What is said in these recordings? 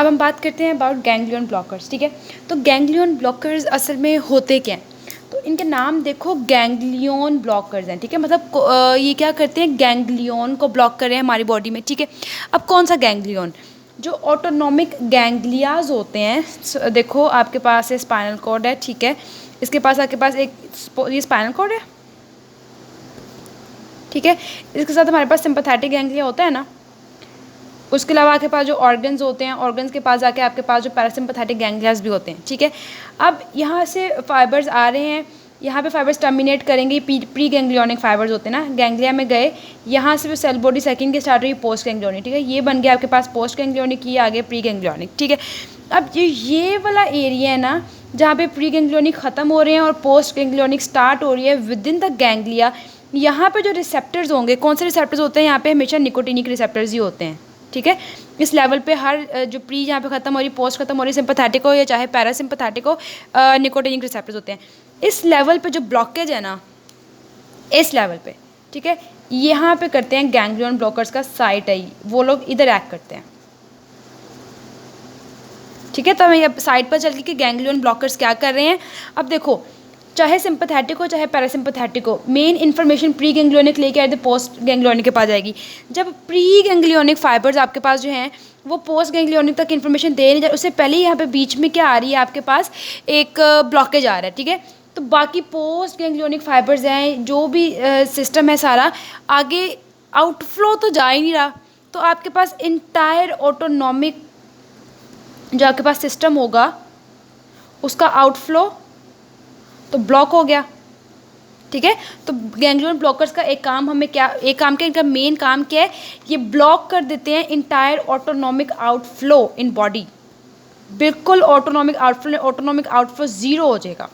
अब हम बात करते हैं अबाउट गैंग्लियन ब्लॉकर्स, ठीक है। तो गैंग्लियन ब्लॉकर्स असल में होते क्या हैं, तो इनके नाम देखो, गैंग्लियन ब्लॉकर्स हैं, ठीक है। मतलब ये क्या करते हैं, गैंग्लियन को ब्लॉक कर रहे हैं हमारी बॉडी में, ठीक है। अब कौन सा गैंग्लियन, जो ऑटोनॉमिक गैंग्लियाज होते हैं, देखो आपके पास है स्पाइनल कॉर्ड है, ठीक है। इसके पास आपके पास एक ये स्पाइनल कॉर्ड है, ठीक है। इसके साथ हमारे पास सिंपैथेटिक गैंग्लिया होता है ना। उसके अलावा आपके पास जो ऑर्गन्स होते हैं, ऑर्गन्स के पास जाके आपके पास जो पैरासिम्पैथेटिक गैंग्लियाज भी होते हैं, ठीक है। अब यहाँ से फाइबर्स आ रहे हैं, यहाँ पे फाइबर्स टर्मिनेट करेंगे, प्री गैंग्लियोनिक फाइबर्स होते हैं ना, गैंग्लिया में गए, यहाँ से वो सेल बॉडी सेकंड के स्टार्ट हुई पोस्ट गैंग्लियोनिक, ठीक है। ये बन गया आपके पास पोस्ट गैंग्लियोनिक, ये आगे प्री गैंग्लियोनिक, ठीक है। अब ये वाला एरिया है ना, जहाँ पे प्री गैंग्लियोनिक ख़त्म हो रहे हैं और पोस्ट गैंग्लियोनिक स्टार्ट हो रही है विद इन द गैंग्लिया, यहाँ पे जो रिसेप्टर्स होंगे, कौन से रिसेप्टर्स होते हैं, यहाँ पे हमेशा निकोटिनिक रिसेप्टर्स ही होते हैं, ठीक है। इस लेवल पे हर जो प्री यहाँ पे ख़त्म हो रही, पोस्ट ख़त्म हो रही, सिंपैथेटिक हो या चाहे पैरासिम्पैथेटिक हो, निकोटिनिक रिसेप्टर्स होते हैं। इस लेवल पे जो ब्लॉकेज है ना, इस लेवल पे, ठीक है, यहाँ पे करते हैं गैंग्लियन ब्लॉकर्स का साइट है, वो लोग इधर एक्ट करते हैं, ठीक है। तो हमें अब साइड पर चल के गैंग्लियन ब्लॉकर्स क्या कर रहे हैं। अब देखो, चाहे सिंपैथेटिक हो चाहे पैरासिम्पैथेटिक हो, मेन इन्फॉर्मेशन प्री गैंग्लियोनिक लेके आए थे पोस्ट गैंग्लियोनिक के पास जाएगी। जब प्री गैंग्लियोनिक फाइबर्स आपके पास जो हैं वो पोस्ट गैंग्लियोनिक तक इन्फॉर्मेशन दे नहीं जाए, उससे पहले ही यहाँ पे बीच में क्या आ रही है, आपके पास एक ब्लॉकेज आ रहा है, ठीक है। तो बाकी पोस्ट गैंग्लियोनिक फाइबर्स हैं, जो भी सिस्टम है सारा, आगे आउटफ्लो तो जा ही नहीं रहा, तो आपके पास इंटायर ऑटोनॉमिक जो आपके पास सिस्टम होगा उसका आउटफ्लो तो ब्लॉक हो गया, ठीक है। तो गैंग्लियन ब्लॉकर्स का एक काम हमें क्या, एक काम क्या, इनका मेन काम क्या है, ये ब्लॉक कर देते हैं entire autonomic outflow in body, बिल्कुल ऑटोनॉमिक आउटफ्लो ज़ीरो हो जाएगा,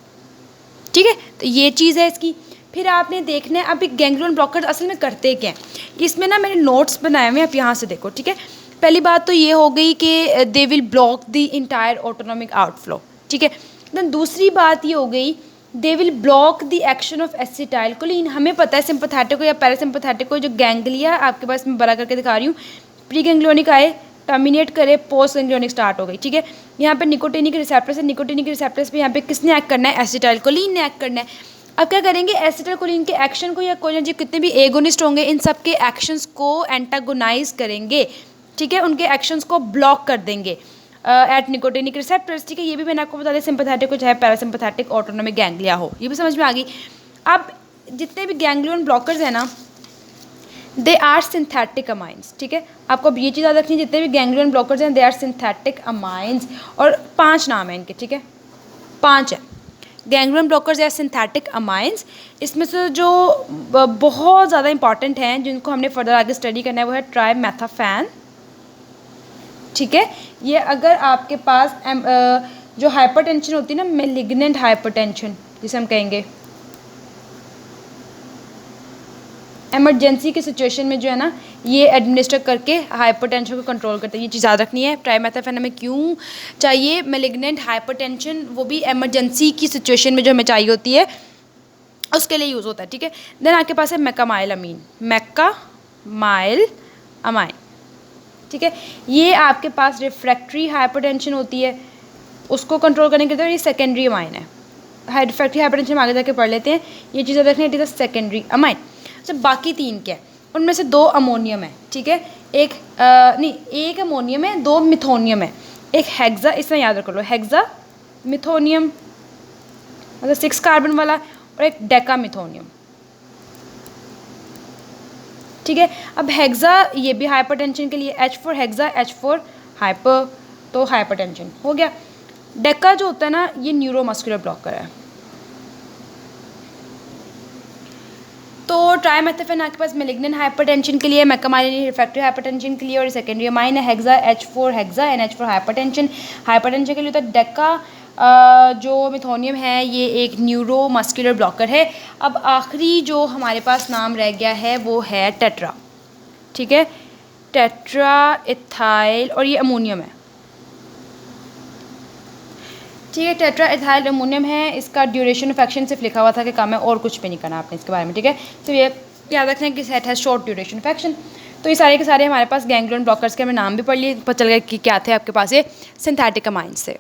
ठीक है। तो ये चीज़ है इसकी। फिर आपने देखना है अब गैंग्लियन ब्लॉकर्स असल में करते क्या हैं, इसमें ना मैंने नोट्स बनाए हुए हैं, आप यहाँ से देखो, ठीक है। पहली बात तो ये हो गई कि they will block the entire autonomic outflow, ठीक है। देन दूसरी बात ये हो गई, they will block the action of acetylcholine. हमें पता है सिंपैथेटिक या पैरासिम्पैथेटिक को, जो गैंग्लिया आपके पास मैं बड़ा करके दिखा रही हूँ, प्री गैंग्लियोनिक आए, टर्मिनेट करे, पोस्ट गैंग्लियोनिक स्टार्ट हो गई, ठीक है। यहाँ पे निकोटिनिक रिसेप्टर्स है, निकोटिनिक रिसेप्टर्स पे यहाँ पे किसने एक्ट करना है, एसिटाइलकोलिन ने एक्ट करना है। अब क्या करेंगे, एसिटाइलकोलिन के एक्शन को या कोलिनर्जिक कितने भी एगोनिस्ट होंगे, इन सब के एक्शंस को एंटागोनाइज करेंगे, ठीक है, उनके एक्शंस को ब्लॉक कर देंगे एट निकोटिनिक रिसेप्टर्स, ठीक है। ये भी मैंने आपको बता दिया, सिंपैथेटिक हो चाहे पैरासिम्पैथेटिक ऑटोनॉमिक गैंग्लिया हो, ये भी समझ में आ गई। अब जितने भी गैंग्लियन ब्लॉकर्स हैं ना, दे आर सिंथेटिक अमाइंस, ठीक है। आपको अब ये चीज़ याद रखनी है, जितने भी गैंग्लियन ब्लॉकर्स हैं दे आर सिंथेटिक अमाइंस, और 5 नाम हैं इनके, ठीक है, 5 है गैंग्लियन ब्लॉकर्स या सिंथेटिक अमाइंस। इसमें से जो बहुत ज़्यादा इंपॉर्टेंट हैं, जिनको हमने फर्दर आगे स्टडी करना है, वो है ट्राइमेथाफैन, ठीक है। ये अगर आपके पास जो हाइपरटेंशन होती है ना, मैलिग्नेंट हाइपरटेंशन जिसे हम कहेंगे, इमरजेंसी की सिचुएशन में जो है ना, ये एडमिनिस्टर करके हाइपरटेंशन को कंट्रोल करते हैं, ये चीज़ याद रखनी है। ट्राइमेथाफेन हमें क्यों चाहिए, मैलिग्नेंट हाइपरटेंशन, वो भी इमरजेंसी की सिचुएशन में जो हमें चाहिए होती है, उसके लिए यूज़ होता है, ठीक है। देन आपके पास है मैकामाइल अमीन, मैकामाइल अमाइन, ठीक है। ये आपके पास रिफ्रैक्टरी हाइपरटेंशन होती है, उसको कंट्रोल करने के लिए ये सेकेंडरी अमाइन है। रिफ्रैक्टरी हाइपरटेंशन हम आगे जाके पढ़ लेते हैं, ये चीज़ें देखने, it is a secondary amine. अच्छा, बाकी 3 क्या है, उनमें से 2 अमोनियम है, ठीक है, एक अमोनियम है, 2 मिथोनियम है, एक हेक्सा, इसमें याद रख लो, हेक्सा मिथोनियम मतलब 6 कार्बन वाला, और एक डेका मिथोनियम, ठीक है। अब हेक्सा ये भी हाइपरटेंशन के लिए, H4 हेक्सा, H4 हाइपर, तो हाइपरटेंशन हो गया। डेका जो होता है ना, ये न्यूरोमस्कुलर ब्लॉकर है। तो ट्राइमेथाफेन आपके पास मैलिग्नेंट हाइपरटेंशन के लिए, मैकामाइलिन रिफ्रैक्टरी हाइपरटेंशन के लिए, और सेकेंडरी अमाइन है hexa, H4 hexa and H4 hypertension के लिए। तो डेका जो मिथोनियम है ये एक न्यूरोमस्कुलर ब्लॉकर है। अब आखिरी जो हमारे पास नाम रह गया है वो है टेट्रा, ठीक है, टेट्रा इथाइल, और ये अमोनियम है, ठीक है। टेट्रा इथाइल अमोनियम है, इसका ड्यूरेशन ऑफ एक्शन सिर्फ लिखा हुआ था कि काम है, और कुछ भी नहीं करना आपने इसके बारे में, ठीक है। तो ये याद रखना है कि it has short duration of action. तो ये सारे के सारे हमारे पास गैंग्लियन ब्लॉकर्स के हमें नाम भी पढ़ लिए, पता चल गया कि क्या थे आपके पास ये सिंथेटिक अमाइंस से।